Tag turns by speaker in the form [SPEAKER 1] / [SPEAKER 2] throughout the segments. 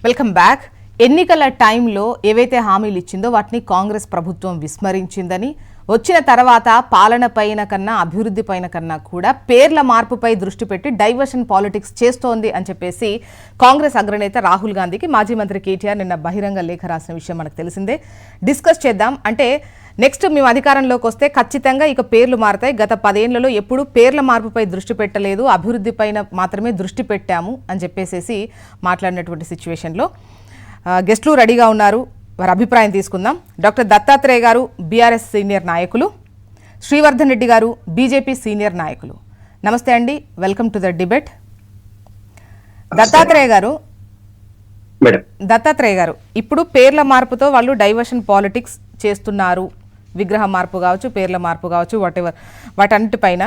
[SPEAKER 1] Welcome back. ఎన్నికల టైంలో ఏవైతే హామీలు ఇచ్చిందో వాటిని కాంగ్రెస్ ప్రభుత్వం విస్మరించిందని, వచ్చిన తర్వాత పాలన పైన కన్నా అభివృద్ధి పైన కన్నా కూడా పేర్ల మార్పుపై దృష్టి పెట్టి డైవర్షన్ పాలిటిక్స్ చేస్తోంది అని చెప్పేసి కాంగ్రెస్ అగ్రనేత రాహుల్ గాంధీకి మాజీ మంత్రి కేటీఆర్ నిన్న బహిరంగ లేఖ రాసిన విషయం మనకు తెలిసిందే. డిస్కస్ చేద్దాం. అంటే నెక్స్ట్ మేము అధికారంలోకి వస్తే ఖచ్చితంగా ఇక పేర్లు మారుతాయి. గత 10 ఏళ్లలో ఎప్పుడూ పేర్ల మార్పుపై దృష్టి పెట్టలేదు, అభివృద్ధి పైన మాత్రమే దృష్టి పెట్టాము అని చెప్పేసి మాట్లాడినటువంటి సిచ్యువేషన్లో గెస్టులు రెడీగా ఉన్నారు. వారి అభిప్రాయం తీసుకుందాం. డాక్టర్ దత్తాత్రేయ గారు బీఆర్ఎస్ సీనియర్ నాయకులు, శ్రీవర్ధన్ రెడ్డి గారు బీజేపీ సీనియర్ నాయకులు. నమస్తే అండి, welcome to the debate. Dattatreya గారు ఇప్పుడు పేర్ల మార్పుతో వాళ్ళు డైవర్షన్ పాలిటిక్స్ చేస్తున్నారు. విగ్రహ మార్పు కావచ్చు, పేర్ల మార్పు కావచ్చు, వాటెవర్ వాటన్నిటిపైన.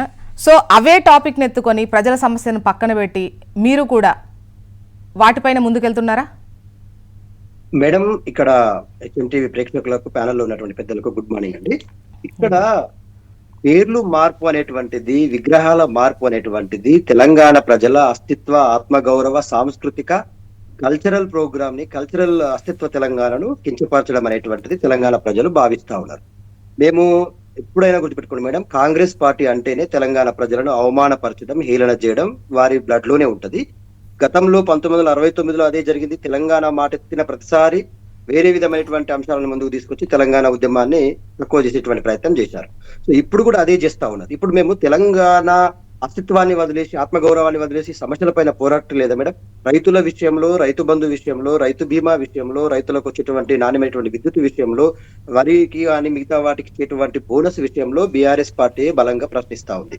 [SPEAKER 1] సో అవే టాపిక్ని ఎత్తుకొని ప్రజల సమస్యను పక్కన పెట్టి మీరు కూడా వాటిపైన ముందుకెళ్తున్నారా?
[SPEAKER 2] మేడం, ఇక్కడ హెచ్ఎంటీవీ ప్రేక్షకులకు, ప్యానెల్లో ఉన్నటువంటి పెద్దలకు గుడ్ మార్నింగ్ అండి. ఇక్కడ పేర్లు మార్పు అనేటువంటిది, విగ్రహాల మార్పు అనేటువంటిది తెలంగాణ ప్రజల అస్తిత్వ, ఆత్మగౌరవ, సాంస్కృతిక, కల్చరల్ ప్రోగ్రామ్ ని, కల్చరల్ అస్తిత్వ తెలంగాణను కించపరచడం అనేటువంటిది తెలంగాణ ప్రజలు భావిస్తా ఉన్నారు. మేము ఎప్పుడైనా గుర్తుపెట్టుకోండి మేడం, కాంగ్రెస్ పార్టీ అంటేనే తెలంగాణ ప్రజలను అవమానపరచడం, హేళన చేయడం వారి బ్లడ్ లోనే ఉంటది. గతంలో 1969లో అదే జరిగింది. తెలంగాణ మాట ఎత్తిన ప్రతిసారి వేరే విధమైనటువంటి అంశాలను ముందుకు తీసుకొచ్చి తెలంగాణ ఉద్యమాన్ని తక్కువ చేసేటువంటి ప్రయత్నం చేశారు. సో ఇప్పుడు కూడా అదే చేస్తా ఉన్నారు. ఇప్పుడు మేము తెలంగాణ అస్తిత్వాన్ని వదిలేసి, ఆత్మగౌరవాన్ని వదిలేసి సమస్యల పైన పోరాటం లేదా మేడం? రైతుల విషయంలో, రైతు బంధు విషయంలో, రైతు బీమా విషయంలో, రైతులకు వచ్చేటువంటి నాణ్యమైనటువంటి విద్యుత్ విషయంలో, వరికి కానీ మిగతా వాటికి ఇచ్చేటువంటి బోనస్ విషయంలో బీఆర్ఎస్ పార్టీ బలంగా ప్రశ్నిస్తా ఉంది.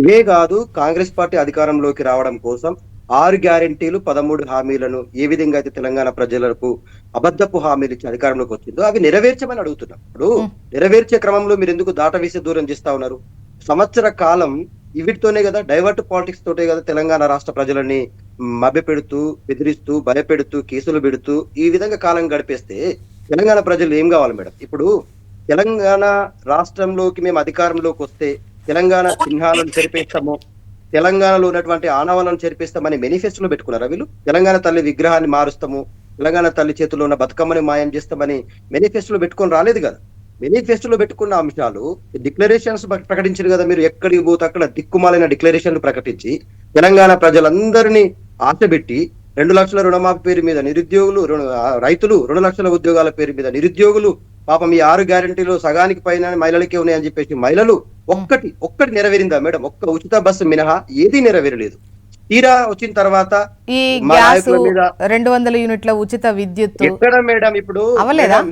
[SPEAKER 2] ఇవే కాదు, కాంగ్రెస్ పార్టీ అధికారంలోకి రావడం కోసం 6 గ్యారెంటీలు, 13 హామీలను ఏ విధంగా అయితే తెలంగాణ ప్రజలకు అబద్ధపు హామీలు ఇచ్చి అధికారంలోకి వచ్చిందో అవి నెరవేర్చమని అడుగుతున్నాం. ఇప్పుడు నెరవేర్చే క్రమంలో మీరు ఎందుకు దాట వేసి దూరం చేస్తా ఉన్నారు? సంవత్సర కాలం వీటితోనే కదా, డైవర్ట్ పాలిటిక్స్ తోటే కదా తెలంగాణ రాష్ట్ర ప్రజలని మభ్యపెడుతూ, బెదిరిస్తూ, భయపెడుతూ, కేసులు పెడుతూ ఈ విధంగా కాలం గడిపేస్తే తెలంగాణ ప్రజలు ఏం కావాలి మేడం? ఇప్పుడు తెలంగాణ రాష్ట్రంలోకి మేము అధికారంలోకి వస్తే తెలంగాణ చిహ్నాలను చెరిపేస్తాము, తెలంగాణలో ఉన్నటువంటి ఆనవాలను చెరిపేస్తామని మేనిఫెస్టోలో పెట్టుకున్నారా వీళ్ళు? తెలంగాణ తల్లి విగ్రహాన్ని మారుస్తాము, తెలంగాణ తల్లి చేతిలో ఉన్న బతుకమ్మని మాయం చేస్తామని మేనిఫెస్టోలో పెట్టుకొని రాలేదు కదా. మేనిఫెస్టోలో పెట్టుకున్న అంశాలు డిక్లరేషన్స్ ప్రకటించారు కదా. మీరు ఎక్కడికి పోతే అక్కడ దిక్కుమాలైన డిక్లరేషన్లు ప్రకటించి తెలంగాణ ప్రజలందరినీ ఆశపెట్టి 2 లక్షల రుణమాఫీ పేరు మీద నిరుద్యోగులు, రైతులు 2 లక్షల ఉద్యోగాల పేరు మీద నిరుద్యోగులు, పాపం ఈ 6 గ్యారెంటీలు సగానికి పైన మహిళలకే ఉన్నాయని చెప్పేసి మహిళలు ఒక్కటి నెరవేరిందా మేడం? ఒక్క ఉచిత బస్సు మినహా ఏది నెరవేరలేదు. తీరా వచ్చిన తర్వాత
[SPEAKER 1] ఈ గ్యాస్ 200 యూనిట్ల ఉచిత విద్యుత్
[SPEAKER 2] ఎక్కడ మేడం? ఇప్పుడు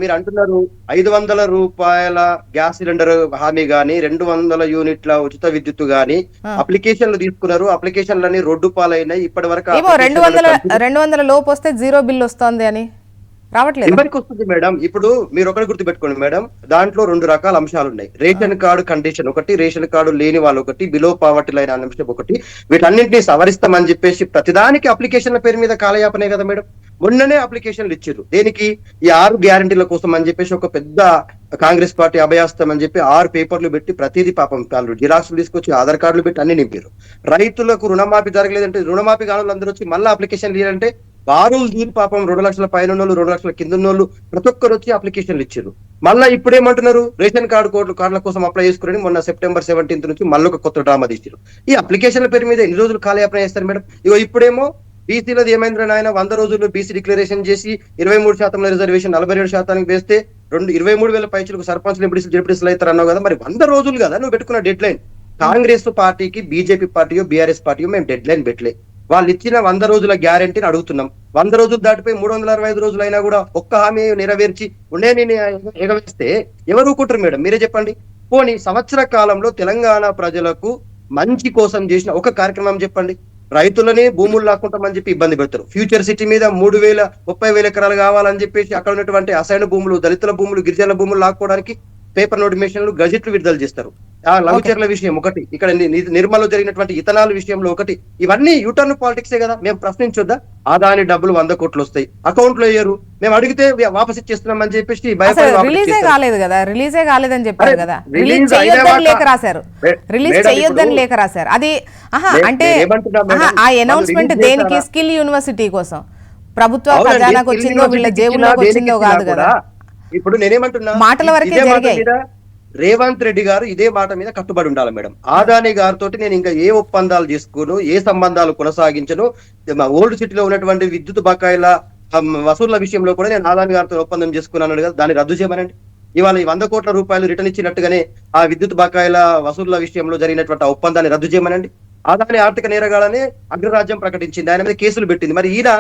[SPEAKER 2] మీరు అంటున్నారు 500 రూపాయల గ్యాస్ సిలిండర్ హామీ గాని, 200 యూనిట్ల ఉచిత విద్యుత్ గాని అప్లికేషన్లు తీసుకున్నారు. అప్లికేషన్లన్నీ రోడ్డు పాలైనాయి. ఇప్పటి వరకు
[SPEAKER 1] 200 లోపు వస్తే 0 బిల్ వస్తుంది అని రావట్లేదు.
[SPEAKER 2] ఎవరికి వస్తుంది మేడం? ఇప్పుడు మీరు ఒకటి గుర్తుపెట్టుకోండి మేడం, దాంట్లో 2 రకాల అంశాలు ఉన్నాయి. రేషన్ కార్డు కండిషన్ ఒకటి, రేషన్ కార్డు లేని వాళ్ళు ఒకటి, బిలో పావర్టీ లైన్ అంశం ఒకటి. వీటన్నింటినీ సవరిస్తామని చెప్పేసి ప్రతిదానికి అప్లికేషన్ల పేరు మీద కాలయాపనే కదా మేడం. మొన్ననే అప్లికేషన్లు ఇచ్చారు. దేనికి? ఈ 6 గ్యారెంటీల కోసం అని చెప్పేసి ఒక పెద్ద కాంగ్రెస్ పార్టీ అభయాస్తం అని చెప్పి 6 పేపర్లు పెట్టి ప్రతిదీ పాపం వాళ్ళు జిరాక్స్లు తీసుకొచ్చి ఆధార్ కార్డులు పెట్టి అన్ని నింపారు. రైతులకు రుణమాఫీ జరగలేదంటే రుణమాఫీ కావాలి అందరూ వచ్చి మళ్ళీ అప్లికేషన్ ఇవ్వాలంటే బారులు దీని పాపం 2 లక్షల పైన ఉన్నోళ్ళు, 2 లక్షల కింద ఉన్నోళ్ళు ప్రతి ఒక్కరు వచ్చి అప్లికేషన్లు ఇచ్చారు. మళ్ళీ ఇప్పుడు ఏమంటున్నారు? రేషన్ కార్డుల కోసం అప్లై చేసుకుని మొన్న September 17 నుంచి మళ్ళీ ఒక కొత్త డ్రామా తీసారు. ఈ అప్లికేషన్ల పేరు మీద ఎన్ని రోజులు కాలయాపన చేస్తారు మేడం? ఇగో ఇప్పుడేమో బీసీలది ఏమైందని ఆయన 100 రోజుల్లో బీసీ డిక్లరేషన్ చేసి 23% రిజర్వేషన్ 47% వేస్తే 23,000 పైచులకు సర్పంచ్లు, ఎంపీడీసీలు, జెడ్పీడీసీలు అవుతారు అన్నావు కదా. మరి 100 రోజులు కదా నువ్వు పెట్టుకున్న డెడ్ లైన్. కాంగ్రెస్ పార్టీకి, బీజేపీ పార్టీయో, బీఆర్ఎస్ పార్టీయో మేము డెడ్ లైన్ పెట్టలే. వాళ్ళు ఇచ్చిన 100 రోజుల గ్యారెంటీని అడుగుతున్నాం. 100 రోజులు దాటిపోయి 365 రోజులు అయినా కూడా ఒక్క హామీ నెరవేర్చి ఉండే ఎగవేస్తే ఎవరు ఊకుంటారు మేడం? మీరే చెప్పండి. పోనీ సంవత్సర కాలంలో తెలంగాణ ప్రజలకు మంచి కోసం చేసిన ఒక కార్యక్రమం చెప్పండి. రైతులని భూములు లాక్కుంటామని చెప్పి ఇబ్బంది పెడతారు. ఫ్యూచర్ సిటీ మీద 30,000 ఎకరాలు కావాలని చెప్పేసి అక్కడ ఉన్నటువంటి అసైన్ భూములు, దళితుల భూములు, గిరిజనుల భూములు లాక్కోవడానికి పేపర్ నోటిఫికేషన్లు, గజెట్లు విడుదల చేస్తారు. ఆ లఘుచర్ల విషయం ఒకటి, ఇక్కడ నిర్మల్లో జరిగినటువంటి ఇథనాల్ విషయంలో ఒకటి. ఇవన్నీ యూటర్న్ పాలిటిక్సే కదా. మేము ప్రశ్నించొద్దా? ఆదాని డబ్బులు 100 కోట్లు వస్తాయి, అకౌంట్ లో వేయరు, మేము అడిగితే వాపస్ ఇచ్చేస్తున్నాం అని చెప్పేసి
[SPEAKER 1] రిలీజే కాలేదు కదా. రిలీజే కాలేదని చెప్పారు కదా. రిలీజ్ చేయొద్దని లేఖ రాశారు. రిలీజ్ చేయొద్దని లేఖ రాశారు. అది అంటే ఆ అనౌన్స్మెంట్ దేనికి? స్కిల్ యూనివర్సిటీ కోసం. ప్రభుత్వ
[SPEAKER 2] అవునండి,
[SPEAKER 1] ఖజానాకు
[SPEAKER 2] స్కిల్
[SPEAKER 1] వచ్చిందో వీళ్ళ
[SPEAKER 2] యూనివర్సిటీకి
[SPEAKER 1] జేబుల్లోకి
[SPEAKER 2] దేనికి
[SPEAKER 1] వచ్చిందో
[SPEAKER 2] ఇచ్చినా
[SPEAKER 1] కాదు
[SPEAKER 2] కూడా
[SPEAKER 1] కదా.
[SPEAKER 2] ఇప్పుడు నేనేమంటున్నా,
[SPEAKER 1] మాటల వరకే
[SPEAKER 2] ఇదే మాట
[SPEAKER 1] జరిగాయి.
[SPEAKER 2] మీద రేవంత్ రెడ్డి గారు ఇదే మాట మీద కట్టుబడి ఉండాలి మేడం. ఆదాని గారితో నేను ఇంకా ఏ ఒప్పందాలు చేసుకోను, ఏ సంబంధాలు కొనసాగించను. మా ఓల్డ్ సిటీలో ఉన్నటువంటి విద్యుత్ బకాయిల వసూళ్ల విషయంలో కూడా నేను ఆదాని గారితో ఒప్పందం చేసుకున్నాను కదా, దాన్ని రద్దు చేయమనండి. ఇవాళ ఈ 100 కోట్ల రూపాయలు రిటర్న్ ఇచ్చినట్టుగానే ఆ విద్యుత్ బకాయిల వసూళ్ల విషయంలో జరిగినటువంటి ఆ ఒప్పందాన్ని రద్దు చేయమనండి. ఆదాని ఆర్థిక నేరగాళ్ళని అగ్రరాజ్యం ప్రకటించింది, ఆయన మీద కేసులు పెట్టింది. మరి ఈయన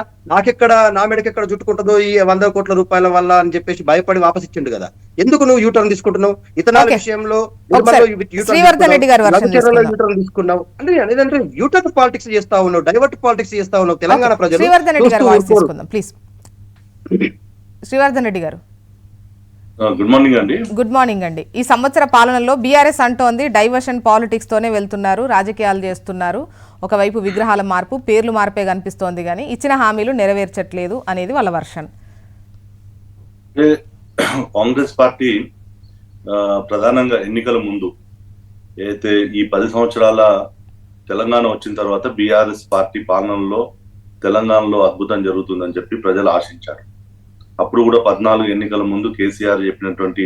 [SPEAKER 2] నా మెడకెక్కడ చుట్టుకుంటుందో ఈ 100 కోట్ల రూపాయల వల్ల అని చెప్పేసి భయపడి వాపస్ ఇచ్చిండు కదా. ఎందుకు నువ్వు యూటర్న్ తీసుకుంటున్నావు? ఇతనాల
[SPEAKER 1] ఓకే,
[SPEAKER 2] విషయంలో
[SPEAKER 1] ఒకసారి శ్రీవర్ధన్ రెడ్డి గారి వర్షన్
[SPEAKER 2] లఘుచర్లలో
[SPEAKER 1] తీసుకుందాం.
[SPEAKER 2] యూటర్న్ తీసుకున్నావు అంటే అదేంటే యూటర్న్ పాలిటిక్స్ చేస్తా ఉన్నావు, డైవర్ట్ పాలిటిక్స్ చేస్తా ఉన్నావు.
[SPEAKER 1] ఓకే,
[SPEAKER 2] తెలంగాణ ప్రజలు
[SPEAKER 1] శ్రీవర్ధన్ రెడ్డి గారు
[SPEAKER 2] చూస్తూ
[SPEAKER 1] వాయిస్
[SPEAKER 2] ఊరుకోరు.
[SPEAKER 1] తీసుకుందాం ప్లీజ్. శ్రీవర్ధన్ రెడ్డి గారు
[SPEAKER 3] గుడ్ మార్నింగ్ అండి.
[SPEAKER 1] గుడ్ మార్నింగ్ అండి. ఈ సంవత్సర పాలనలో బీఆర్ఎస్ అంటోంది డైవర్షన్ పాలిటిక్స్ తోనే వెళ్తున్నారు, రాజకీయాలు చేస్తున్నారు, ఒకవైపు విగ్రహాల మార్పు పేర్లు మార్పే కనిపిస్తోంది కానీ ఇచ్చిన హామీలు నెరవేర్చట్లేదు అనేది వాళ్ళ వర్షన్.
[SPEAKER 3] కాంగ్రెస్ పార్టీ ప్రధానంగా ఎన్నికల ముందు అయితే ఈ 10 సంవత్సరాల తెలంగాణ వచ్చిన తర్వాత బీఆర్ఎస్ పార్టీ పాలనలో తెలంగాణలో అద్భుతం జరుగుతుందని చెప్పి ప్రజలు ఆశించారు. అప్పుడు కూడా 14 ఎన్నికల ముందు కేసీఆర్ చెప్పినటువంటి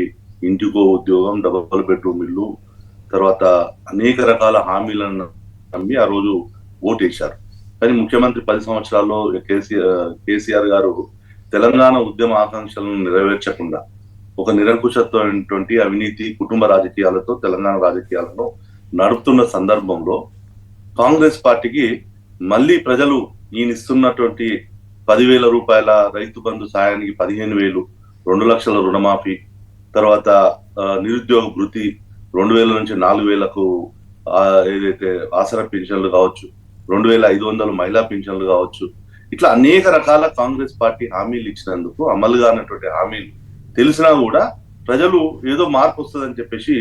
[SPEAKER 3] ఇంటికో ఉద్యోగం, డబుల్ బెడ్రూమ్ ఇల్లు, తర్వాత అనేక రకాల హామీలను నమ్మి ఆ రోజు ఓటేశారు. కానీ ముఖ్యమంత్రి 10 సంవత్సరాల్లో కేసీఆర్ గారు తెలంగాణ ఉద్యమ ఆకాంక్షలను నెరవేర్చకుండా ఒక నిరంకుశత్వమైనటువంటి అవినీతి కుటుంబ రాజకీయాలతో తెలంగాణ రాజకీయాలను నడుపుతున్న సందర్భంలో కాంగ్రెస్ పార్టీకి మళ్ళీ ప్రజలు ఈయన ఇస్తున్నటువంటి 10,000 రూపాయల రైతు బంధు సాయానికి 15,000, 2 లక్షల రుణమాఫీ, తర్వాత నిరుద్యోగ భృతి 2,000 నుంచి 4,000కు ఏదైతే ఆసరా పింఛన్లు కావచ్చు, 2,500 మహిళా పింఛన్లు కావచ్చు, ఇట్లా అనేక రకాల కాంగ్రెస్ పార్టీ హామీలు ఇచ్చినందుకు అమలు కానటువంటి హామీలు తెలిసినా కూడా ప్రజలు ఏదో మార్పు వస్తుందని చెప్పేసి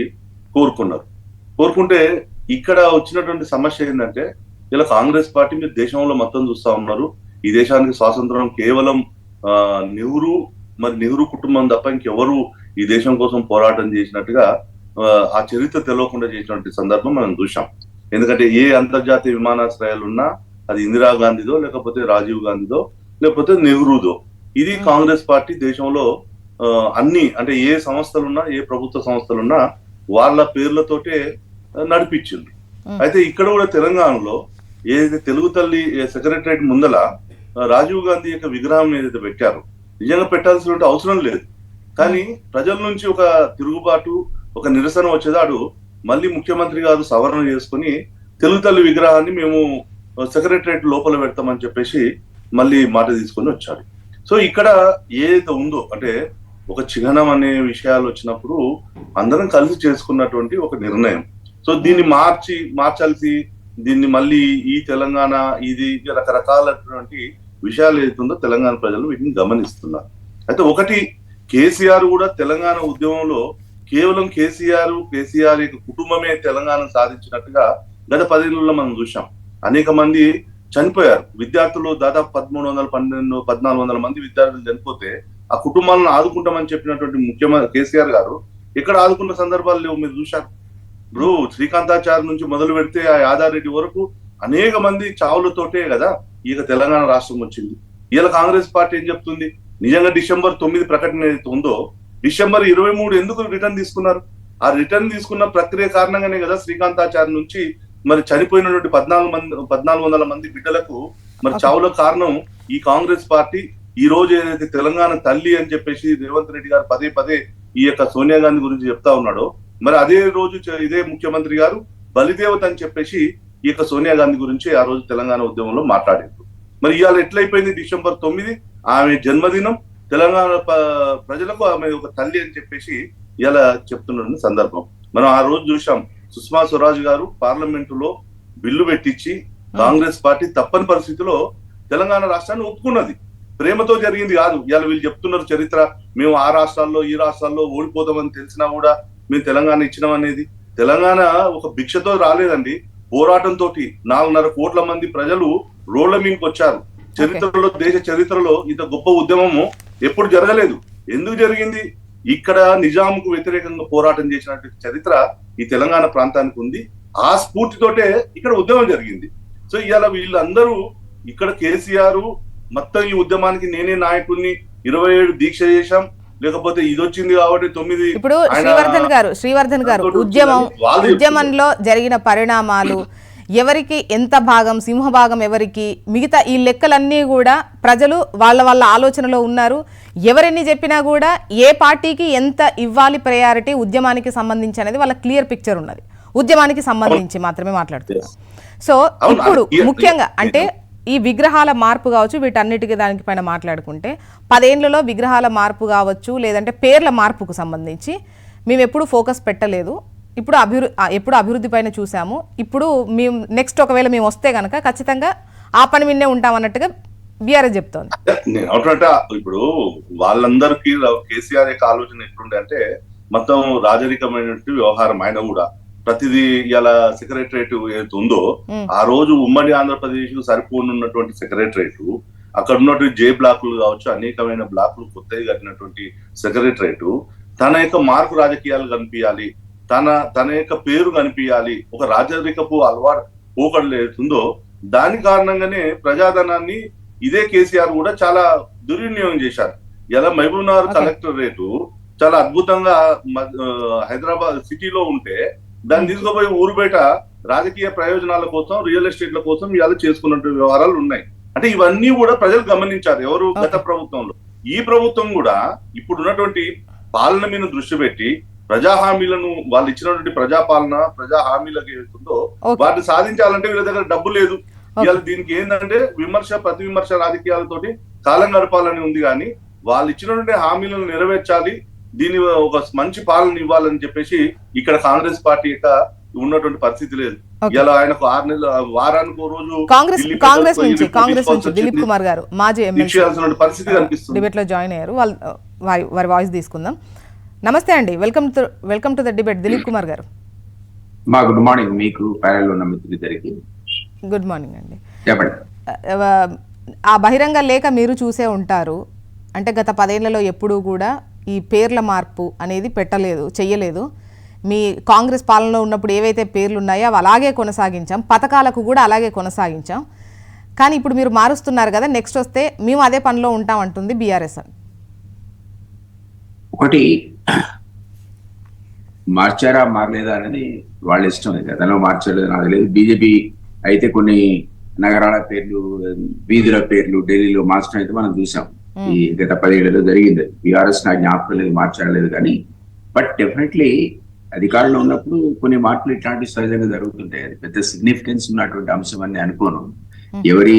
[SPEAKER 3] కోరుకుంటే ఇక్కడ వచ్చినటువంటి సమస్య ఏంటంటే ఇలా కాంగ్రెస్ పార్టీ మీరు దేశంలో మొత్తం చూస్తా ఉన్నారు. ఈ దేశానికి స్వాతంత్రం కేవలం నెహ్రూ కుటుంబం తప్ప ఇంకెవరు ఈ దేశం కోసం పోరాటం చేసినట్టుగా ఆ చరిత్ర తెలియకుండా చేసినటువంటి సందర్భం మనం చూసాం. ఎందుకంటే ఏ అంతర్జాతీయ విమానాశ్రయాలు ఉన్నా అది ఇందిరాగాంధీదో, లేకపోతే రాజీవ్ గాంధీదో, లేకపోతే నెహ్రూదో. ఇది కాంగ్రెస్ పార్టీ దేశంలో అన్ని అంటే ఏ సంస్థలున్నా, ఏ ప్రభుత్వ సంస్థలున్నా వాళ్ళ పేర్లతోటే నడిపించింది. అయితే ఇక్కడ కూడా తెలంగాణలో ఏదైతే తెలుగు తల్లి సెక్రటరేట్ ముందల రాజీవ్ గాంధీ యొక్క విగ్రహం ఏదైతే పెట్టారో నిజంగా పెట్టాల్సిన అవసరం లేదు. కానీ ప్రజల నుంచి ఒక తిరుగుబాటు, ఒక నిరసన వచ్చేదాడు మళ్ళీ ముఖ్యమంత్రి గారు సవరణ చేసుకుని తెలుగు తల్లి విగ్రహాన్ని మేము సెక్రటరేట్ లోపల పెడతామని చెప్పేసి మళ్ళీ మాట తీసుకొని వచ్చారు. సో ఇక్కడ ఏదైతే ఉందో అంటే ఒక చిహ్నం అనే విషయాలు వచ్చినప్పుడు అందరం కలిసి చేసుకున్నటువంటి ఒక నిర్ణయం. సో దీన్ని మార్చాల్సి దీన్ని మళ్ళీ ఈ తెలంగాణ ఇది రకరకాలైనటువంటి విషయాలు ఏదైతుందో తెలంగాణ ప్రజలు వీటిని గమనిస్తున్నారు. అయితే ఒకటి, కేసీఆర్ కూడా తెలంగాణ ఉద్యమంలో కేవలం కేసీఆర్ యొక్క కుటుంబమే తెలంగాణ సాధించినట్టుగా గత 10 ఏళ్లలో మనం చూసాం. అనేక మంది చనిపోయారు. విద్యార్థులు దాదాపు 1,300-1,400 మంది విద్యార్థులు చనిపోతే ఆ కుటుంబాలను ఆదుకుంటామని చెప్పినటువంటి ముఖ్యమంత్రి కేసీఆర్ గారు ఎక్కడ ఆదుకున్న సందర్భాలు లేవు మీరు చూశారు. ఇప్పుడు శ్రీకాంతాచారి నుంచి మొదలు పెడితే ఆ యాదారెడ్డి వరకు అనేక మంది చావులతోటే కదా ఇక తెలంగాణ రాష్ట్రం వచ్చింది. ఇలా కాంగ్రెస్ పార్టీ ఏం చెప్తుంది? నిజంగా December 9 ప్రకటన ఏదైతే ఉందో December 23 ఎందుకు రిటర్న్ తీసుకున్నారు? ఆ రిటర్న్ తీసుకున్న ప్రక్రియ కారణంగానే కదా శ్రీకాంతాచారి నుంచి మరి చనిపోయినటువంటి 1,400 మంది బిడ్డలకు మరి చావుల కారణం ఈ కాంగ్రెస్ పార్టీ. ఈ రోజు ఏదైతే తెలంగాణ తల్లి అని చెప్పేసి రేవంత్ రెడ్డి గారు పదే ఈ యొక్క సోనియా గాంధీ గురించి చెప్తా ఉన్నాడో, మరి అదే రోజు ఇదే ముఖ్యమంత్రి గారు బలిదేవత అని చెప్పేసి ఈ యొక్క సోనియా గాంధీ గురించి ఆ రోజు తెలంగాణ ఉద్యమంలో మాట్లాడారు. మరి ఇవాళ ఎట్లయిపోయింది? December 9 ఆమె జన్మదినం, తెలంగాణ ప్రజలకు ఆమె ఒక తల్లి అని చెప్పేసి ఇలా చెప్తున్న సందర్భం మనం ఆ రోజు చూసాం. సుష్మా స్వరాజ్ గారు పార్లమెంటులో బిల్లు పెట్టించి కాంగ్రెస్ పార్టీ తప్పని పరిస్థితిలో తెలంగాణ రాష్ట్రాన్ని ఒప్పుకున్నది. ప్రేమతో జరిగింది కాదు. ఇవాళ వీళ్ళు చెప్తున్నారు చరిత్ర, మేము ఆ రాష్ట్రాల్లో ఈ రాష్ట్రాల్లో ఓడిపోతామని తెలిసినా కూడా మేము తెలంగాణ ఇచ్చినాం అనేది. తెలంగాణ ఒక భిక్షతో రాలేదండి, పోరాటంతో 4.5 కోట్ల మంది ప్రజలు రోడ్ల మీదకి వచ్చారు. చరిత్రలో, దేశ చరిత్రలో ఇంత గొప్ప ఉద్యమము ఎప్పుడు జరగలేదు. ఎందుకు జరిగింది? ఇక్కడ నిజాంకు వ్యతిరేకంగా పోరాటం చేసినటువంటి చరిత్ర ఈ తెలంగాణ ప్రాంతానికి ఉంది. ఆ స్ఫూర్తితోటే ఇక్కడ ఉద్యమం జరిగింది. సో ఇవాళ వీళ్ళందరూ ఇక్కడ కేసీఆర్ మొత్తం ఈ ఉద్యమానికి నేనే నాయకుడిని 27 దీక్ష చేశాం, లేకపోతే ఇది వచ్చింది కాబట్టి 9
[SPEAKER 1] ఇప్పుడు శ్రీవర్ధన్ గారు ఉద్యమంలో జరిగిన పరిణామాలు, ఎవరికి ఎంత భాగం, సింహభాగం ఎవరికి, మిగతా ఈ లెక్కలన్నీ కూడా ప్రజలు వాళ్ళ ఆలోచనలో ఉన్నారు. ఎవరెన్ని చెప్పినా కూడా ఏ పార్టీకి ఎంత ఇవ్వాలి ప్రయారిటీ ఉద్యమానికి సంబంధించి అనేది వాళ్ళ క్లియర్ పిక్చర్ ఉన్నది. ఉద్యమానికి సంబంధించి మాత్రమే మాట్లాడుతున్నారు. సో ఇప్పుడు ముఖ్యంగా అంటే ఈ విగ్రహాల మార్పు కావచ్చు, వీటన్నిటికీ దానిపైన మాట్లాడుకుంటే 10 ఏళ్లలో విగ్రహాల మార్పు కావచ్చు, లేదంటే పేర్ల మార్పుకు సంబంధించి మేము ఎప్పుడు ఫోకస్ పెట్టలేదు. ఎప్పుడు అభివృద్ధి పైన చూసాము. ఇప్పుడు మేము నెక్స్ట్ ఒకవేళ మేము వస్తే కనుక ఖచ్చితంగా ఆ పని విన్నే ఉంటాం అన్నట్టుగా బీఆర్ఎస్ చెప్తోంది.
[SPEAKER 3] ఇప్పుడు వాళ్ళందరికీ కేసీఆర్ యొక్క ఆలోచన ఎట్లుండే అంటే మొత్తం రాజరికమైనటువంటి వ్యవహారం. ఆయన కూడా ప్రతిదీ ఇలా సెక్రటరేట్ ఏదైతే ఉందో ఆ రోజు ఉమ్మడి ఆంధ్రప్రదేశ్ సరిపోనున్నటువంటి సెక్రటరేట్, అక్కడ ఉన్నటువంటి జే బ్లాకులు కావచ్చు, అనేకమైన బ్లాకులు కొత్తగా కట్టినటువంటి సెక్రటరేట్ తన యొక్క మార్పు రాజకీయాలు కనిపించాలి, తన యొక్క పేరు కనిపించాలి, ఒక రాజరికపు అలవాటు పోకడలు ఏదైతుందో దాని కారణంగానే ప్రజాధనాన్ని ఇదే కేసీఆర్ కూడా చాలా దుర్వినియోగం చేశారు. ఇలా మహబూబ్నగర్ కలెక్టరేట్ చాలా అద్భుతంగా హైదరాబాద్ సిటీలో ఉంటే దాన్ని తీసుకుపోయి ఊరు బయట రాజకీయ ప్రయోజనాల కోసం, రియల్ ఎస్టేట్ల కోసం ఇవాళ చేసుకున్నట్టు వ్యవహారాలు ఉన్నాయి. అంటే ఇవన్నీ కూడా ప్రజలు గమనించారు. ఎవరు గత ప్రభుత్వంలో, ఈ ప్రభుత్వం కూడా ఇప్పుడు ఉన్నటువంటి పాలన మీద దృష్టి పెట్టి ప్రజా హామీలను, వాళ్ళు ఇచ్చినటువంటి ప్రజాపాలన, ప్రజా హామీలకు ఏదైతుందో వాటిని సాధించాలంటే వీళ్ళ దగ్గర డబ్బు లేదు. ఇవాళ దీనికి ఏంటంటే ప్రతి విమర్శ రాజకీయాలతోటి కాలం గడపాలని ఉంది, కానీ వాళ్ళు ఇచ్చినటువంటి హామీలను నెరవేర్చాలి, దీని ఒక మంచి పాలన ఇవ్వాలని చెప్పేసి ఇక్కడ కాంగ్రెస్ పార్టీ యొక్క ఉన్నటువంటి పరిస్థితి లేదు. ఇలా ఆయనకు 6 నెలల వారానికి రోజు
[SPEAKER 1] కాంగ్రెస్ నుంచి దిలీప్ కుమార్ గారు మాజీ ఎమ్మెల్యే
[SPEAKER 3] పరిస్థితి కనిపిస్తుంది.
[SPEAKER 1] డిబేట్ లో జాయిన్ అయ్యారు. వారి వాయిస్ తీసుకుందాం. నమస్తే అండి, welcome to the debate. Dilip Kumar గారు.
[SPEAKER 4] గుడ్ మార్నింగ్ మీకు, ప్యానెల్లో ఉన్న మిత్రులందరికీ
[SPEAKER 1] గుడ్ మార్నింగ్ అండి.
[SPEAKER 4] చెప్పండి.
[SPEAKER 1] ఆ బహిరంగ లేఖ మీరు చూసే ఉంటారు. అంటే గత 10 ఏళ్లలో ఎప్పుడూ కూడా ఈ పేర్ల మార్పు అనేది చెయ్యలేదు. మీ కాంగ్రెస్ పాలనలో ఉన్నప్పుడు ఏవైతే పేర్లు ఉన్నాయో అవి అలాగే కొనసాగించాం, పథకాలకు కూడా అలాగే కొనసాగించాం. కానీ ఇప్పుడు మీరు మారుస్తున్నారు కదా, నెక్స్ట్ వస్తే మేము అదే పనిలో ఉంటాం అంటుంది బీఆర్ఎస్.
[SPEAKER 4] ఒకటి మార్చారా మారలేదా అనేది వాళ్ళ ఇష్టం. గతంలో మార్చలేదు నాకు లేదు. బీజేపీ అయితే కొన్ని నగరాల పేర్లు, వీధుల పేర్లు ఢిల్లీలో మార్చడం అయితే మనం చూసాం. ఈ గత 10 ఏళ్లలో జరిగింది. బీఆర్ఎస్ నాకు జ్ఞాపకం లేదు మార్చలేదు కానీ, బట్ డెఫినెట్లీ అధికారంలో ఉన్నప్పుడు కొన్ని మార్పులు ఇట్లాంటి సహజంగా జరుగుతుంటాయి. అది పెద్ద సిగ్నిఫికెన్స్ ఉన్నటువంటి అంశం అని అనుకోను. ఎవరి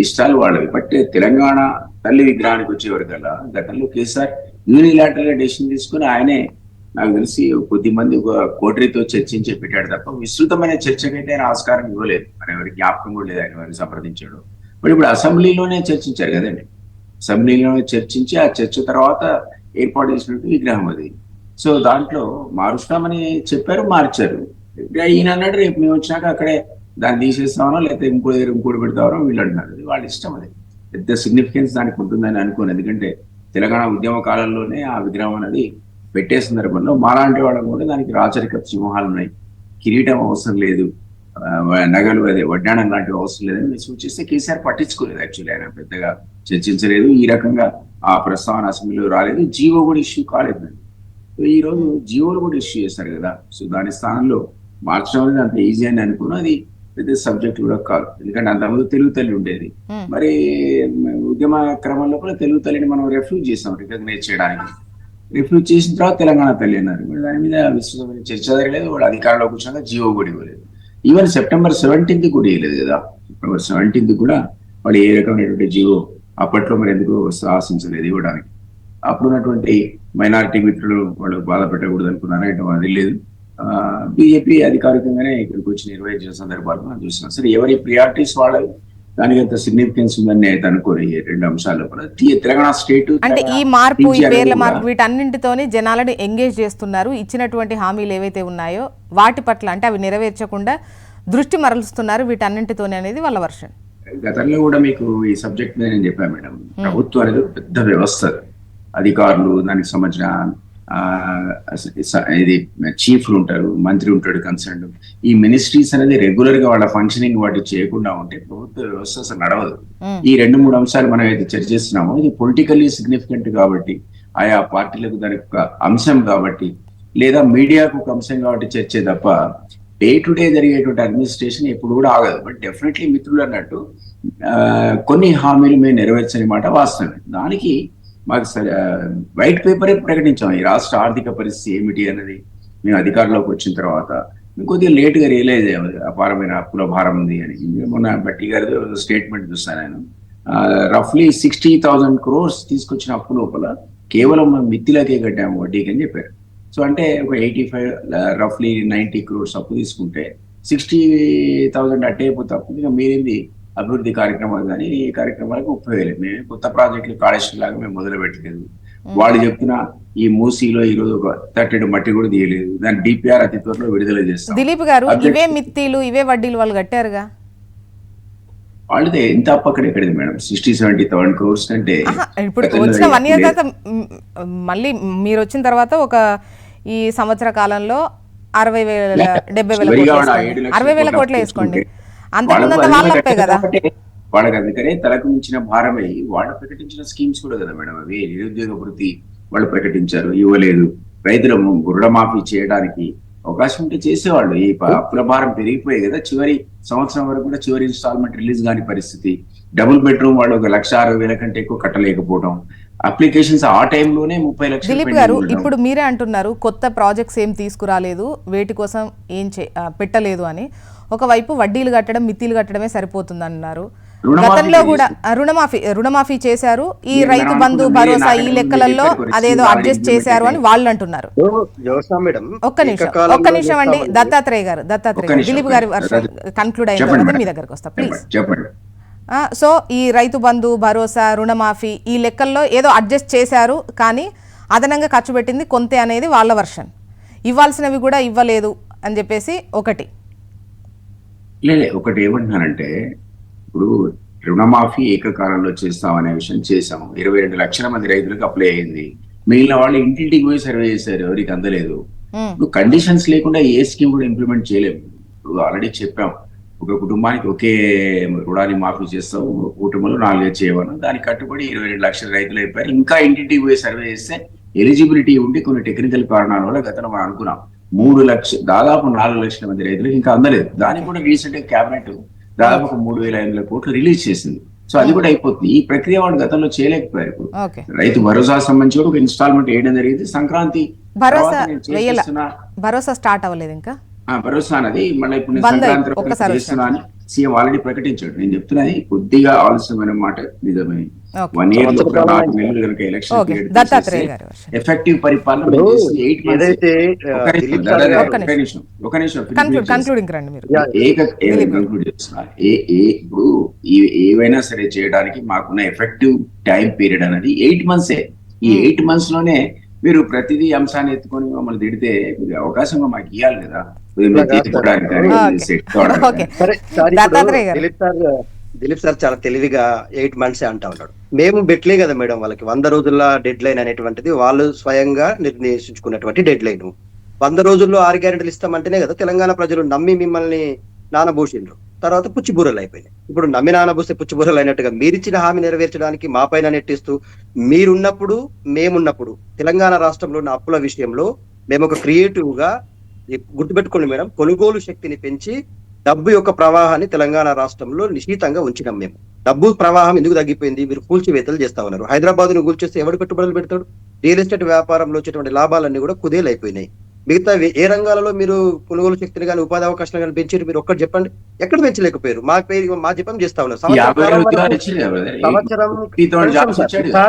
[SPEAKER 4] ఇష్టాలు వాళ్ళవి. బట్ తెలంగాణ తల్లి విగ్రహానికి వచ్చేవరకల్లా గతంలో కేసీఆర్ యూనిలాటరల్ గా డెసిషన్ తీసుకుని ఆయనే నాకు తెలిసి కొద్ది మంది కోటరీతో చర్చించి పెట్టాడు తప్ప విస్తృతమైన చర్చకైతే ఆయన ఆస్కారం ఇవ్వలేదు. మరి ఎవరికి జ్ఞాపకం కూడా లేదు ఆయన వారిని సంప్రదించాడు. బట్ ఇప్పుడు అసెంబ్లీలోనే చర్చించారు కదండి. అసెంబ్లీలోనే చర్చించి ఆ చర్చ తర్వాత ఏర్పాటు చేసినట్టు విగ్రహం అది. సో దాంట్లో మారుస్తామని చెప్పారు, మార్చారు. ఈయన అన్నాడు రేపు మేము వచ్చినాక అక్కడే దాన్ని తీసేస్తామనో లేకపోతే ఇంకోటి పెడతామో వీళ్ళు అంటున్నారు. వాళ్ళ ఇష్టం. అది పెద్ద సిగ్నిఫికెన్స్ దానికి ఉంటుందని అనుకోను. ఎందుకంటే తెలంగాణ ఉద్యమ కాలంలోనే ఆ విగ్రహం అనేది పెట్టే సందర్భంలో మాలాంటి వాళ్ళకు కూడా దానికి రాచరిక సింహాలు ఉన్నాయి, కిరీటం అవసరం లేదు, నగలు అదే వడ్డాణం లాంటివి అవసరం లేదని సూచిస్తే కేసీఆర్ పట్టించుకోలేదు. యాక్చువల్లీ ఆయన పెద్దగా చర్చించలేదు. ఈ రకంగా ఆ ప్రస్తావన అసెంబ్లీలో రాలేదు. జీవో కూడా ఇష్యూ కాలేదు. ఈ రోజు జీవోలు కూడా ఇష్యూ చేశారు కదా. సో దాని స్థానంలో మార్చడం అనేది అంత ఈజీ అని అనుకున్నా అది పెద్ద సబ్జెక్ట్ కూడా కాదు. ఎందుకంటే అంతకుముందు తెలుగు తల్లి ఉండేది. మరి ఉద్యమ క్రమంలో కూడా తెలుగు తల్లిని మనం రిఫ్యూజ్ చేసాం, రికగ్నైజ్ చేయడానికి. రిఫ్యూజ్ చేసిన తర్వాత తెలంగాణ తల్లి అన్నారు. దాని మీద విస్తృతమైన చర్చ జరగలేదు. వాళ్ళు అధికారంలో కూర్చున్నాక జీవో కూడా ఇవ్వలేదు. ఈవెన్ సెప్టెంబర్ 17th కూడా ఇవ్వలేదు కదా. సెప్టెంబర్ 17th కూడా వాళ్ళు ఏ రకమైనటువంటి జీవో అప్పట్లో మరి ఎందుకు సాహసించలేదు ఇవ్వడానికి. అప్పుడున్నటువంటి మైనారిటీ మిత్రులు వాళ్ళు బాధ పెట్టకూడదు అనుకున్నారా అంటే అది లేదు. బీజేపీ అధికారికంగానే ఇక్కడికి వచ్చి నిర్వహించిన సందర్భాలు మనం చూసినాం. సరే ఎవరి ప్రియారిటీస్ వాళ్ళవి, దానికి అంత సిగ్నిఫికెన్స్ ఉందని అయితే అనుకోని రెండు అంశాల్లో కూడా తెలంగాణ స్టేట్
[SPEAKER 1] అంటే ఈ మార్పు, ఈ పేర్ల మార్పు వీటన్నింటితోనే జనాలను ఎంగేజ్ చేస్తున్నారు. ఇచ్చినటువంటి హామీలు ఏవైతే ఉన్నాయో వాటి పట్ల అంటే అవి నెరవేర్చకుండా దృష్టి మరలుస్తున్నారు వీటన్నింటితోనే అనేది వాళ్ళ వర్షన్.
[SPEAKER 4] గతంలో కూడా మీకు ఈ సబ్జెక్ట్ మీద నేను చెప్పాను మేడం. ప్రభుత్వం అనేది పెద్ద వ్యవస్థ. అధికారులు, దానికి సంబంధించిన ఇది చీఫ్లు ఉంటారు, మంత్రి ఉంటాడు కన్సర్న్. ఈ మినిస్ట్రీస్ అనేది రెగ్యులర్ గా వాళ్ళ ఫంక్షనింగ్ వాటి చేయకుండా ఉంటే ప్రభుత్వ వ్యవస్థ అసలు నడవదు. ఈ 2-3 అంశాలు మనం అయితే చర్చిస్తున్నామో ఇది పొలిటికల్లీ సిగ్నిఫికెంట్ కాబట్టి, ఆయా పార్టీలకు దానికి ఒక అంశం కాబట్టి, లేదా మీడియాకు ఒక అంశం కాబట్టి చర్చే తప్ప డే టు డే జరిగేటువంటి అడ్మినిస్ట్రేషన్ ఎప్పుడు కూడా ఆగదు. బట్ డెఫినెట్లీ మిత్రులు అన్నట్టు కొన్ని హామీలు మేము నెరవేర్చని మాట వాస్తవమే. దానికి మాకు వైట్ పేపరే ప్రకటించాం ఈ రాష్ట్ర ఆర్థిక పరిస్థితి ఏమిటి అన్నది. మేము అధికారంలోకి వచ్చిన తర్వాత కొద్దిగా లేట్ గా రియలైజ్ అయ్యాము అపారమైన అప్పుల భారం ఉంది అని. మొన్న బట్టి గారి స్టేట్మెంట్ చూస్తాను నేను, రఫ్లీ 60,000 crores తీసుకొచ్చిన అప్పు లోపల కేవలం మనం మిత్తిలకే కట్టాము వడ్డీకి అని చెప్పారు. సో అంటే ఒక 85 రఫ్లీ 90 crores అప్పు తీసుకుంటే 60,000 అట్టే అయిపోతే అప్పు. ఇక మీరేంది అభివృద్ధి కార్యక్రమాలు కానీ ఈ కార్యక్రమాలకు ఉపయోగలేదు. మేము కొత్త ప్రాజెక్టులు కాళేశ్వరం లాగా మేము మొదలు పెట్టలేదు. వాళ్ళు చెప్తున్న ఈ మూసీలో ఈ రోజు ఒక 30 మట్టి కూడా తీయలేదు. దాని డిపిఆర్ అతి త్వరలో విడుదల చేస్తాం.
[SPEAKER 1] దిలీప్ గారు, ఇవే మిత్తిలు ఇవే వడ్డీలు వాళ్ళు కట్టారుగా.
[SPEAKER 4] వాళ్ళదే ఎంత అప్పు అక్కడ ఎక్కడిది మేడం? 60-70,000 crores అంటే
[SPEAKER 1] ఇప్పుడు వచ్చిన 1 year తర్వాత మళ్ళీ మీరు వచ్చిన తర్వాత ఒక ఈ సంవత్సర కాలంలో 60,000 70,000 60,000 కోట్లు వేసుకోండి. అంతకుముందు వాళ్ళపే కదా.
[SPEAKER 4] వాళ్ళకి అందుకనే తలకు మించిన భారమై వాళ్ళు ప్రకటించిన స్కీమ్స్ కూడా కదా మేడం అవి. నిరుద్యోగ వృత్తి వాళ్ళు ప్రకటించారు, ఇవ్వలేదు. రైతుల రుణమాఫీ చేయడానికి అవకాశం ఉంటే చేసేవాళ్ళు. ఈ అప్పుల భారం పెరిగిపోయాయి కదా. చివరి సంవత్సరం వరకు కూడా చివరి ఇన్స్టాల్మెంట్ రిలీజ్ కాని పరిస్థితి. డబుల్ బెడ్రూమ్ వాళ్ళు 1,60,000 కంటే ఎక్కువ కట్టలేకపోవడం. అప్లికేషన్స్ ఆ టైంలోనే 30 లక్షలు.
[SPEAKER 1] దిలీప్ గారు, ఇప్పుడు మీరే అంటున్నారు కొత్త ప్రాజెక్ట్స్ ఏం తీసుకురాలేదు, వేటి కోసం ఏం పెట్టలేదు అని. ఒకవైపు వడ్డీలు కట్టడం మిత్తిలు కట్టడమే సరిపోతుంది అన్నారు. గతంలో కూడా రుణమాఫీ చేశారు. ఈ రైతు బంధు భరోసా ఈ లెక్కలలో అదేదో అడ్జస్ట్ చేశారు అని వాళ్ళు అంటున్నారు. ఒక్క నిమిషం అండి దత్తాత్రేయ గారు, దిలీప్ గారి కన్క్లూడ్ అయిన తర్వాత మీ దగ్గరకు వస్తా ప్లీజ్. సో ఈ రైతు బంధు భరోసా రుణమాఫీ ఈ లెక్కల్లో ఏదో అడ్జస్ట్ చేశారు, కానీ అదనంగా ఖర్చు పెట్టింది కొంతే అనేది వాళ్ళ వర్షన్. ఇవ్వాల్సినవి కూడా ఇవ్వలేదు అని చెప్పేసి ఒకటి
[SPEAKER 4] ఏమంటున్నానంటే, ఇప్పుడు రుణమాఫీ ఏకకాలంలో చేస్తామనే విషయం చేసాము. 22 లక్షల మంది రైతులకు అప్లై అయింది. మిగిలిన వాళ్ళు ఇంటింటికి పోయి సర్వే చేశారు, ఎవరికి అందలేదు. ఇప్పుడు కండిషన్స్ లేకుండా ఏ స్కీమ్ కూడా ఇంప్లిమెంట్ చేయలేము. ఇప్పుడు ఆల్రెడీ చెప్పాం, ఒక కుటుంబానికి ఒకే రుణాన్ని మాఫీ చేస్తాం, కుటుంబంలో 4 చేయమని. దానికి కట్టుబడి 22 లక్షల రైతులు అయిపోయారు. ఇంకా ఇంటింటికి పోయి సర్వే చేస్తే ఎలిజిబిలిటీ ఉండి కొన్ని టెక్నికల్ కారణాల వల్ల గతంలో మనం అనుకున్నాం 3 లక్షలు, దాదాపు 4 లక్షల మంది రైతులకు ఇంకా అందలేదు. దానికి కూడా రీసెంట్ గా క్యాబినెట్ దాదాపు 3,500 కోట్లు రిలీజ్ చేసింది. సో అది కూడా అయిపోతుంది. ఈ ప్రక్రియ వాళ్ళు గతంలో చేయలేకపోయారు. ఇప్పుడు రైతు భరోసా సంబంధించి కూడా ఒక ఇన్స్టాల్మెంట్ వేయడం జరిగింది. సంక్రాంతి
[SPEAKER 1] భరోసా స్టార్ట్ అవ్వలేదు ఇంకా.
[SPEAKER 4] భరోసా అనేది మళ్ళీ ఇప్పుడు నేను సంక్రాంతి చేస్తున్నా అని సీఎం ఆల్రెడీ ప్రకటించాడు. నేను చెప్తున్నది కొద్దిగా ఆలస్యమైన మాట నిజమే. 1 year లో 4 నెలలు కనుక ఎలక్షన్ ఎఫెక్టివ్ పరిపాలన ఇప్పుడు ఏవైనా సరే చేయడానికి మాకున్న ఎఫెక్టివ్ టైం పీరియడ్ అనేది 8 months. ఈ 8 months లోనే మీరు ప్రతిదీ అంశాన్ని ఎత్తుకొని మమ్మల్ని తిడితే అవకాశం మాకు ఇవ్వాలి కదా.
[SPEAKER 2] దిలీప్ సార్ చాలా తెలివిగా 8 months అంటా ఉన్నాడు. మేము బెట్లే కదా మేడం వాళ్ళకి 100 రోజుల డెడ్ లైన్ అనేటువంటిది వాళ్ళు స్వయంగా నిర్ణయించుకున్నటువంటి డెడ్ లైన్. 100 రోజుల్లో 6 గ్యారెంటీలు ఇస్తామంటేనే కదా తెలంగాణ ప్రజలు నమ్మి మిమ్మల్ని నానబోసిండ్రు. తర్వాత పుచ్చిబూరలు అయిపోయినాయి. ఇప్పుడు నమ్మి నానబోస్తే పుచ్చిబూరలు అయినట్టుగా మీరిచ్చిన హామీ నెరవేర్చడానికి మా పైన నెట్టిస్తూ, మీరున్నప్పుడు మేమున్నప్పుడు తెలంగాణ రాష్ట్రంలో ఉన్న అప్పుల విషయంలో మేము ఒక క్రియేటివ్ గా గుర్తుపెట్టుకోండి మేడం, కొనుగోలు శక్తిని పెంచి డబ్బు యొక్క ప్రవాహాన్ని తెలంగాణ రాష్ట్రంలో నిశ్చితంగా ఉంచినాం. మేము డబ్బు ప్రవాహం ఎందుకు తగ్గిపోయింది? మీరు కూల్చివేతలు చేస్తా ఉన్నారు. హైదరాబాద్ ను కూల్చేస్తే ఎవడు పెట్టుబడులు పెడతాడు? రియల్ ఎస్టేట్ వ్యాపారంలో వచ్చేటువంటి లాభాలన్నీ కూడా కుదేలైపోయినాయి. మిగతా ఏ రంగాలలో మీరు కొనుగోలు శక్తిని కానీ ఉపాధి అవకాశాలు కానీ పెంచారు? మీరు ఒక్కటి చెప్పండి, ఎక్కడ పెంచలేకపోయారు. మా జపం చేస్తా ఉన్నారు.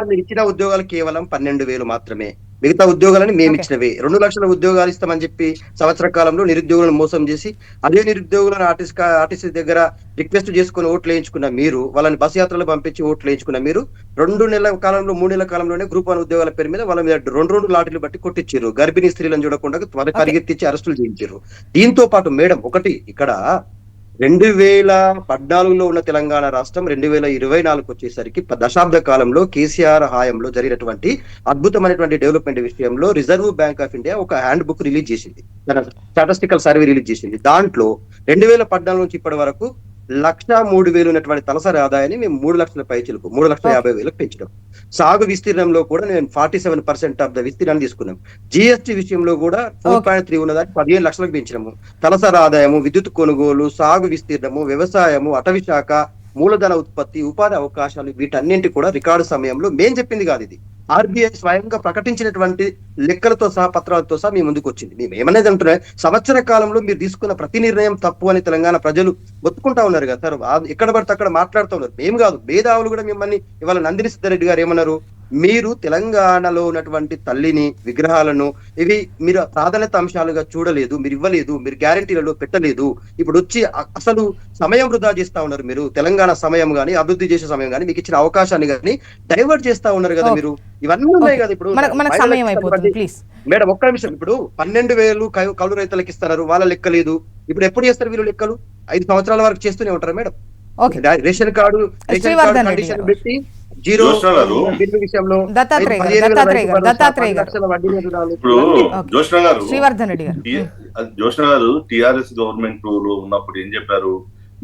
[SPEAKER 2] మీరు ఇచ్చిన ఉద్యోగాలు కేవలం 12,000 మాత్రమే. మిగతా ఉద్యోగాలని మేము ఇచ్చినవి 2 లక్షల ఉద్యోగాలు ఇస్తామని చెప్పి సంవత్సర కాలంలో నిరుద్యోగులను మోసం చేసి అదే నిరుద్యోగులను ఆర్టీసీ దగ్గర రిక్వెస్ట్ చేసుకుని ఓట్లు వేయించుకున్న మీరు, వాళ్ళని బస్ యాత్రలు పంపించి ఓట్లు వేయించుకున్న మీరు 2 నెలల కాలంలో 3 నెలల కాలంలోనే గ్రూప్ 1 ఉద్యోగాల పేరు మీద వాళ్ళ మీద 2 లాటరీలు బట్టి కొట్టించారు. గర్భిణీ స్త్రీలను చూడకుండా పరిగెత్తించి అరెస్టులు చేయించారు. దీంతో పాటు మేడం ఒకటి ఇక్కడ 2014లో ఉన్న తెలంగాణ రాష్ట్రం 2024 వచ్చేసరికి దశాబ్ద కాలంలో కేసీఆర్ హాయంలో జరిగినటువంటి అద్భుతమైనటువంటి డెవలప్మెంట్ విషయంలో రిజర్వ్ బ్యాంక్ ఆఫ్ ఇండియా ఒక హ్యాండ్ బుక్ రిలీజ్ చేసింది, తన స్టాటిస్టికల్ సర్వే రిలీజ్ చేసింది. దాంట్లో 2014 నుంచి ఇప్పటి వరకు 1,03,000 ఉన్నటువంటి తలసరి ఆదాయాన్ని మేము 3,00,000 పైచిలకు 3,50,000 పెంచడం. సాగు విస్తీర్ణంలో కూడా నేను 47% ఆఫ్ ద విస్తీర్ణాన్ని తీసుకున్నాం. జిఎస్టీ విషయంలో కూడా 4.3 ఉన్నదాన్ని 15 లక్షలకు పెంచినాము. తలసరి ఆదాయము, విద్యుత్ కొనుగోలు, సాగు విస్తీర్ణము, వ్యవసాయము, అటవీ శాఖ, మూలధన ఉత్పత్తి, ఉపాధి అవకాశాలు, వీటన్నింటి కూడా రికార్డు సమయంలో మేం చెప్పింది కాదు, ఇది ఆర్బీఐ స్వయంగా ప్రకటించినటువంటి లెక్కలతో సహా పత్రాలతో సహా మీ ముందుకు వచ్చింది. మేము ఏమనేది అంటున్నా, సంవత్సర కాలంలో మీరు తీసుకున్న ప్రతి నిర్ణయం తప్పు అని తెలంగాణ ప్రజలు ఒత్తుకుంటా ఉన్నారు కదా సార్. ఎక్కడ పడితే అక్కడ మాట్లాడుతూ ఉన్నారు. మేము కాదు, మేధావులు కూడా మిమ్మల్ని ఇవాళ నందిని సిద్ధారెడ్డి గారు ఏమన్నారు, మీరు తెలంగాణలో ఉన్నటువంటి తల్లిని విగ్రహాలను ఇవి మీరు ప్రాధాన్యత అంశాలుగా చూడలేదు, మీరు ఇవ్వలేదు, మీరు గ్యారంటీలలో పెట్టలేదు. ఇప్పుడు వచ్చి అసలు సమయం వృధా చేస్తా ఉన్నారు. మీరు తెలంగాణ సమయం గానీ, అభివృద్ధి చేసే సమయం గానీ, మీకు ఇచ్చిన అవకాశాన్ని గానీ డైవర్ట్ చేస్తా ఉన్నారు కదా మీరు. ఇవన్నీ ఉన్నాయి కదా. ఇప్పుడు మేడం ఒక్క నిమిషం, ఇప్పుడు 12,000 కౌలు రైతులకు ఇస్తున్నారు, వాళ్ళ లెక్క లేదు. ఇప్పుడు ఎప్పుడు చేస్తారు వీళ్ళు లెక్కలు? 5 సంవత్సరాల వరకు చేస్తూనే ఉంటారు మేడం. రేషన్ కార్డు కండిషన్ పెట్టి జీరో బిల్లు విషయంలో
[SPEAKER 3] ఇప్పుడు జోష్ణ గారు టిఆర్ఎస్ గవర్నమెంట్ లో ఉన్నప్పుడు ఏం చెప్పారు,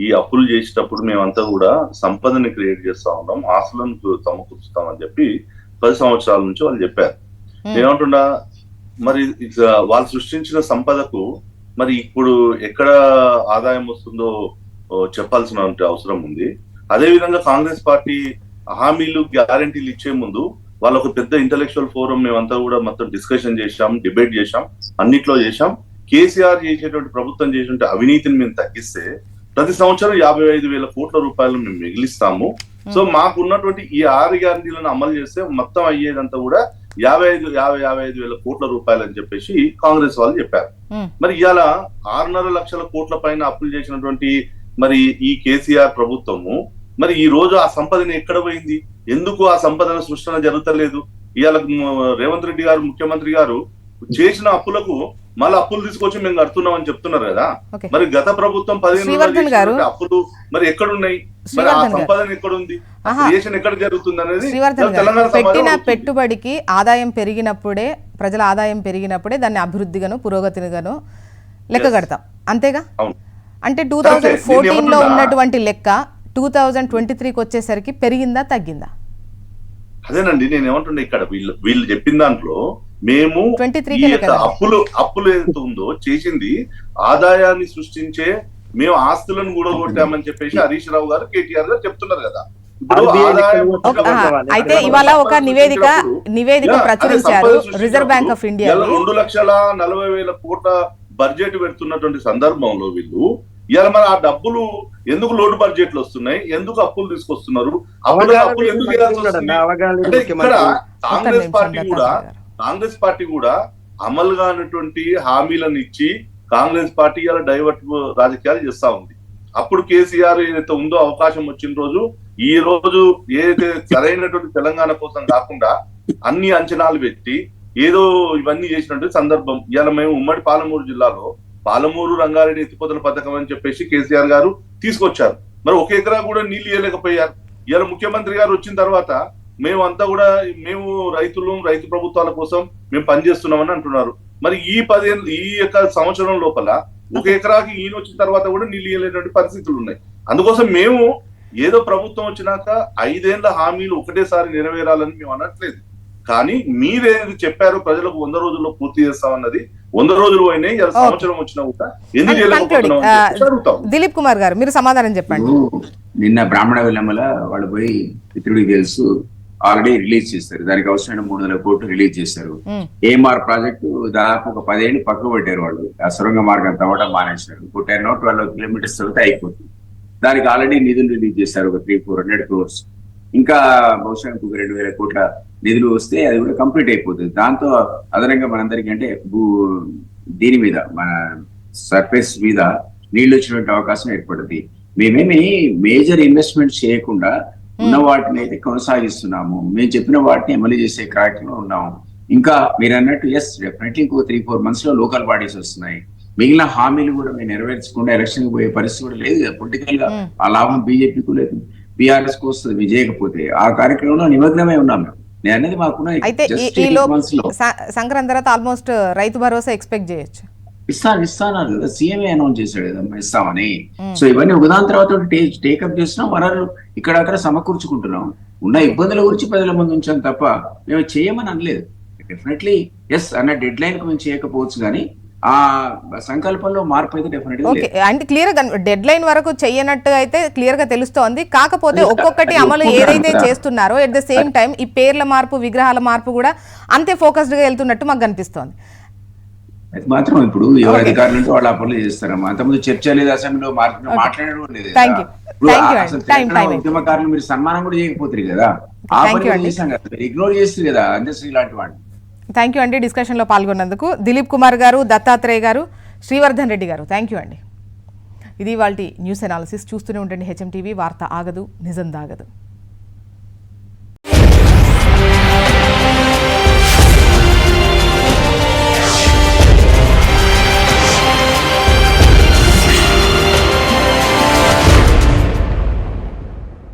[SPEAKER 3] ఈ అప్పులు చేసేటప్పుడు మేమంతా కూడా సంపదని క్రియేట్ చేస్తా ఉన్నాం, ఆస్తులను సమకూర్చుతామని చెప్పి 10 సంవత్సరాల నుంచి వాళ్ళు చెప్పారు. నేనేమంటున్నా, మరి వాళ్ళు సృష్టించిన సంపదకు మరి ఇప్పుడు ఎక్కడ ఆదాయం వస్తుందో చెప్పాల్సిన అవసరం ఉంది. అదే విధంగా కాంగ్రెస్ పార్టీ హామీలు, గ్యారంటీలు ఇచ్చే ముందు వాళ్ళు ఒక పెద్ద ఇంటలెక్చువల్ ఫోరం మేమంతా కూడా మొత్తం డిస్కషన్ చేశాం, డిబేట్ చేశాం, అన్నిట్లో చేశాం. కేసీఆర్ చేసేటువంటి ప్రభుత్వం చేసేటువంటి అవినీతిని మేము తగ్గిస్తే ప్రతి సంవత్సరం 55,000 కోట్ల రూపాయలు మేము మిగిలిస్తాము. సో మాకు ఉన్నటువంటి ఈ 6 గ్యారంటీలను అమలు చేస్తే మొత్తం అయ్యేదంతా కూడా 55,000 కోట్ల రూపాయలు అని చెప్పేసి కాంగ్రెస్ వాళ్ళు చెప్పారు. మరి ఇవాళ 6.5 లక్షల కోట్ల పైన అప్పులు చేసినటువంటి మరి ఈ కేసీఆర్ ప్రభుత్వము మరి ఈ రోజు ఆ సంపదని ఎక్కడ పోయింది? ఎందుకు ఆ సంపదన సృష్టిన జరుగుతలేదు? ఇవాళ రేవంత్ రెడ్డి గారు, ముఖ్యమంత్రి గారు చేసిన అప్పులకు మళ్ళీ అప్పులు తీసుకొచ్చి మేము కడుతున్నాం అని చెప్తున్నారు కదా. మరి గత ప్రభుత్వం 15 అప్పులు మరి ఎక్కడున్నాయి? మరి ఆ సంపదన ఎక్కడుంది? క్రియేషన్ ఎక్కడ జరుగుతుంది అనేది
[SPEAKER 1] పెట్టిన పెట్టుబడికి ఆదాయం పెరిగినప్పుడే, ప్రజల ఆదాయం పెరిగినప్పుడే దాన్ని అభివృద్ధిగాను పురోగతిగాను లెక్క కడతాం, అంతేగా? అంటే 2014లో ఉన్నటువంటి లెక్క 2023కి వచ్చేసరికి పెరిగిందా తగ్గిందా?
[SPEAKER 3] అదేనండి నేను ఏమంటున్నా, ఇక్కడ వీళ్ళు చెప్పిన దాంట్లో మేము అప్పులు ఏదైతే ఉందో చేసింది ఆదాయాన్ని సృష్టించే, మేము ఆస్తులను కూడా కొట్టామని చెప్పేసి హరీష్ రావు గారు, కేటీఆర్ గారు చెప్తున్నారు కదా.
[SPEAKER 1] అయితే ఇవాళ ఒక నివేదిక ప్రచురించారు రిజర్వ్ బ్యాంక్ ఆఫ్ ఇండియా.
[SPEAKER 3] 2,40,000 కోట్ల బడ్జెట్ పెడుతున్నటువంటి సందర్భంలో వీళ్ళు ఇవాళ మరి ఆ డబ్బులు ఎందుకు లోటు బడ్జెట్లు వస్తున్నాయి, ఎందుకు అప్పులు తీసుకొస్తున్నారు, అప్పులు ఎందుకు చేయాల్సి వస్తుంది? అంటే ఇక్కడ కాంగ్రెస్ పార్టీ కూడా అమలు కానటువంటి హామీలను ఇచ్చి కాంగ్రెస్ పార్టీ ఇలా డైవర్ట్ రాజకీయాలు చేస్తా ఉంది. అప్పుడు కేసీఆర్ ఏదైతే ఉందో అవకాశం వచ్చిన రోజు, ఈ రోజు ఏదైతే సరైనటువంటి తెలంగాణ కోసం కాకుండా అన్ని అంచనాలు పెట్టి ఏదో ఇవన్నీ చేసినటువంటి సందర్భం. ఇవాళ మేము ఉమ్మడి పాలమూరు జిల్లాలో పాలమూరు రంగారెడ్డి ఎత్తిపోతల పథకం అని చెప్పేసి కేసీఆర్ గారు తీసుకొచ్చారు. మరి 1 ఎకరా కూడా నీళ్లు ఇవ్వలేకపోయారు. ఇవాళ ముఖ్యమంత్రి గారు వచ్చిన తర్వాత మేమంతా కూడా మేము రైతు ప్రభుత్వాల కోసం మేము పనిచేస్తున్నామని అంటున్నారు. మరి ఈ సంవత్సరం లోపల 1 ఎకరాకి ఈయన వచ్చిన తర్వాత కూడా నీళ్లు ఇవ్వలేనటువంటి పరిస్థితులు ఉన్నాయి. అందుకోసం మేము ఏదో ప్రభుత్వం వచ్చినాక 5 ఏళ్ల హామీలు ఒకటేసారి నెరవేరాలని మేము అనట్లేదు. కానీ మీరేది చెప్పారో ప్రజలకు 100 రోజుల్లో పూర్తి చేస్తామన్నది 100 రోజులు పోయినాయి, సంవత్సరం వచ్చినా కూడా ఎందుకు చేయలేకపోతున్నాం?
[SPEAKER 1] దిలీప్ కుమార్ గారు మీరు సమాధానం చెప్పండి.
[SPEAKER 4] నిన్న బ్రాహ్మణ విలమల వాళ్ళు పోయి పితృడికి తెలుసు ఆల్రెడీ రిలీజ్ చేస్తారు, దానికి అవసరమైన 300 కోట్లు రిలీజ్ చేశారు. ఏఎంఆర్ ప్రాజెక్టు దాదాపు ఒక 10 ఏళ్ళు పక్కకు పెట్టారు వాళ్ళు. ఆ సొరంగ మార్గం తవ్వడం మానేశారు. 10-12 కిలోమీటర్స్ తర్వాత అయిపోతుంది. దానికి ఆల్రెడీ నిధులు రిలీజ్ చేశారు, ఒక 300-400 crores. ఇంకా బహుశా 2,000 కోట్ల నిధులు వస్తే అది కూడా కంప్లీట్ అయిపోతుంది. దాంతో అదనంగా మనందరికీ అంటే దీని మీద మన సర్ఫేస్ మీద నీళ్లు వచ్చినటువంటి అవకాశం ఏర్పడుతుంది. మేమేమి మేజర్ ఇన్వెస్ట్మెంట్ చేయకుండా ఉన్న వాటిని అయితే కొనసాగిస్తున్నాము. మేము చెప్పిన వాటిని అమలు చేసే కార్యక్రమంలో ఉన్నాము. ఇంకా మీరు అన్నట్టు ఎస్ డెఫినెట్లీ ఇంకో 3-4 months లో లోకల్ బాడీస్ వస్తున్నాయి. మిగిలిన హామీలు కూడా మేము నెరవేర్చకుండా ఎలక్షన్ పోయే పరిస్థితి కూడా లేదు కదా. పొలిటికల్ గా ఆ లాభం బీజేపీకు లేదు, బీఆర్ఎస్ కు వస్తుంది విజయకపోతే. ఆ కార్యక్రమంలో నిమగ్నమై ఉన్నాం మేము. నేను అనేది మాకున్న
[SPEAKER 1] అయితే సంక్రాంతి తర్వాత ఆల్మోస్ట్ రైతు భరోసా ఎక్స్పెక్ట్ చేయొచ్చు.
[SPEAKER 4] ఇస్తాను కదా, సీఎంఏ అనౌన్స్ చేశాడు కదా ఇస్తామని. సో ఇవన్నీ ఒకదాని తర్వాత టేకప్ చేస్తున్నాం, వనరులు ఇక్కడ అక్కడ సమకూర్చుకుంటున్నాం. ఉన్న ఇబ్బందుల గురించి ప్రజల ముందు ఉంచాం తప్ప మేము చేయమని అనలేదు. డెఫినెట్లీ ఎస్ అన్న డెడ్ లైన్ కు మేము చేయకపోవచ్చు, కానీ ఆ సంకల్పంలో మార్పు అయితే డెఫినెట్ గా
[SPEAKER 1] ఓకే. అంటే క్లియర్ గా డెడ్ లైన్ వరకు చేయనట్టు అయితే క్లియర్ గా తెలుస్తోంది. కాకపోతే ఒక్కొక్కటి అమలు ఏదైతే చేస్తున్నారో ఎట్ ద సేమ్ టైం ఈ పేర్ల మార్పు, విగ్రహాల మార్పు కూడా అంతే ఫోకస్డ్ గా వెళ్తున్నట్టు మాకు కనిపిస్తోంది.
[SPEAKER 4] అది మాత్రం ఇప్పుడు ఎవరు అధికారులు ఉంటే వాళ్ళు ఆ పనులు చేస్తారమ్మా. అంతకుముందు చర్చ లేదు, అసెంబ్లీలో మాట్లాడడం లేదు. ఉద్యమకారులు మీరు సన్మానం కూడా చేయకపోతారు కదా, ఆ పని చేశాం కదా, మీరు ఇగ్నోర్ చేస్తారు కదా అందశ్రీ లాంటి వాళ్ళు.
[SPEAKER 1] థ్యాంక్ యూ అండి డిస్కషన్లో పాల్గొన్నందుకు. దిలీప్ కుమార్ గారు, దత్తాత్రేయ గారు, శ్రీవర్ధన్ రెడ్డి గారు, థ్యాంక్ యూ అండి. ఇది వాళ్ళ న్యూస్ అనాలిసిస్. చూస్తూనే ఉండండి హెచ్ఎం టీవీ. వార్త ఆగదు, నిజం దాగదు.